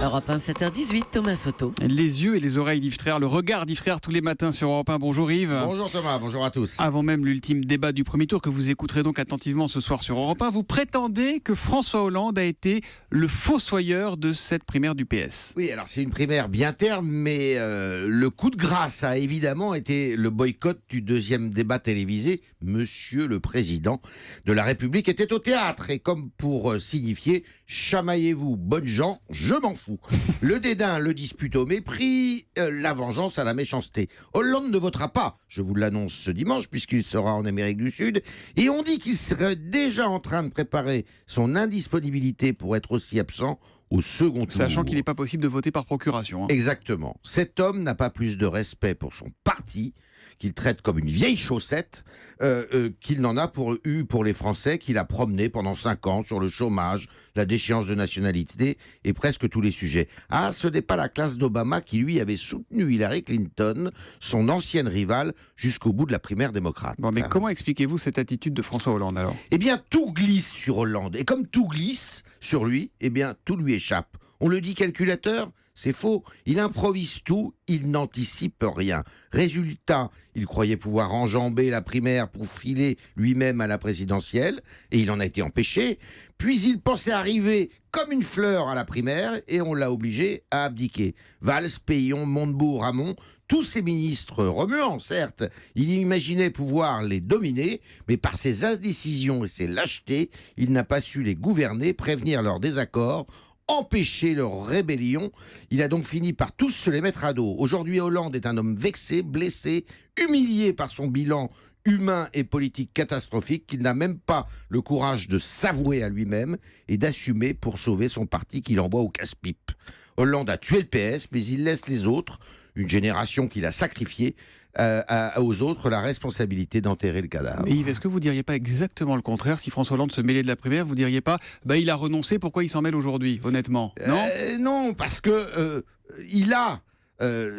Europe 1, 7h18, Thomas Soto. Les yeux et les oreilles d'Yves Tréhard, le regard d'Yves Tréhard tous les matins sur Europe 1. Bonjour Yves. Bonjour Thomas, bonjour à tous. Avant même l'ultime débat du premier tour que vous écouterez donc attentivement ce soir sur Europe 1, vous prétendez que François Hollande a été le fossoyeur de cette primaire du PS. Oui, alors c'est une primaire bien terme, mais le coup de grâce a évidemment été le boycott du deuxième débat télévisé. Monsieur le Président de la République était au théâtre et comme pour signifier « chamaillez-vous, bonnes gens, je m'en fous ». Le dédain, le dispute au mépris, la vengeance à la méchanceté. Hollande ne votera pas, je vous l'annonce ce dimanche, puisqu'il sera en Amérique du Sud. Et on dit qu'il serait déjà en train de préparer son indisponibilité pour être aussi absent au second tour. Sachant qu'il n'est pas possible de voter par procuration. Exactement. Cet homme n'a pas plus de respect pour son parti, qu'il traite comme une vieille chaussette, qu'il n'en a eu pour les Français, qu'il a promené pendant 5 ans sur le chômage, la déchéance de nationalité et presque tous les sujets. Ah, ce n'est pas la classe d'Obama qui, lui, avait soutenu Hillary Clinton, son ancienne rivale, jusqu'au bout de la primaire démocrate. Bon, mais comment expliquez-vous cette attitude de François Hollande alors ? Eh bien, tout glisse sur Hollande. Et comme tout glisse sur lui, eh bien, tout lui échappe. On le dit calculateur, c'est faux. Il improvise tout, il n'anticipe rien. Résultat, il croyait pouvoir enjamber la primaire pour filer lui-même à la présidentielle, et il en a été empêché. Puis il pensait arriver comme une fleur à la primaire, et on l'a obligé à abdiquer. Valls, Péillon, Montebourg, Hamon, tous ces ministres remuants, certes, il imaginait pouvoir les dominer, mais par ses indécisions et ses lâchetés, il n'a pas su les gouverner, prévenir leurs désaccords, empêcher leur rébellion. Il a donc fini par tous se les mettre à dos. Aujourd'hui, Hollande est un homme vexé, blessé, humilié par son bilan humain et politique catastrophique qu'il n'a même pas le courage de s'avouer à lui-même et d'assumer pour sauver son parti qu'il envoie au casse-pipe. Hollande a tué le PS, mais il laisse les autres, une génération qu'il a sacrifiée, aux autres la responsabilité d'enterrer le cadavre. Mais Yves, est-ce que vous ne diriez pas exactement le contraire? Si François Hollande se mêlait de la primaire, vous ne diriez pas il a renoncé, pourquoi il s'en mêle aujourd'hui, honnêtement? Non, non, parce que il a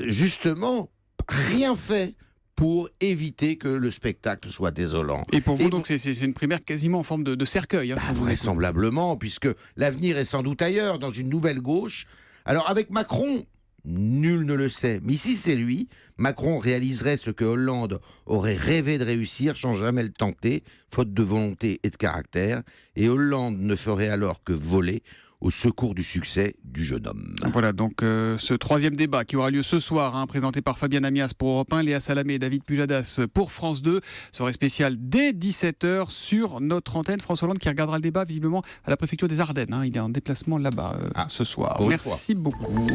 justement rien fait pour éviter que le spectacle soit désolant. Et pour vous, donc, c'est une primaire quasiment en forme de cercueil. Si vous vraisemblablement, puisque l'avenir est sans doute ailleurs, dans une nouvelle gauche. Alors avec Macron, nul ne le sait, mais si c'est lui, Macron réaliserait ce que Hollande aurait rêvé de réussir sans jamais le tenter, faute de volonté et de caractère, et Hollande ne ferait alors que voler au secours du succès du jeune homme. Voilà, donc ce troisième débat qui aura lieu ce soir, présenté par Fabienne Amias pour Europe 1, Léa Salamé et David Pujadas pour France 2, serait spécial dès 17h sur notre antenne. François Hollande qui regardera le débat visiblement à la préfecture des Ardennes. Il est en déplacement là-bas ce soir. Merci beaucoup.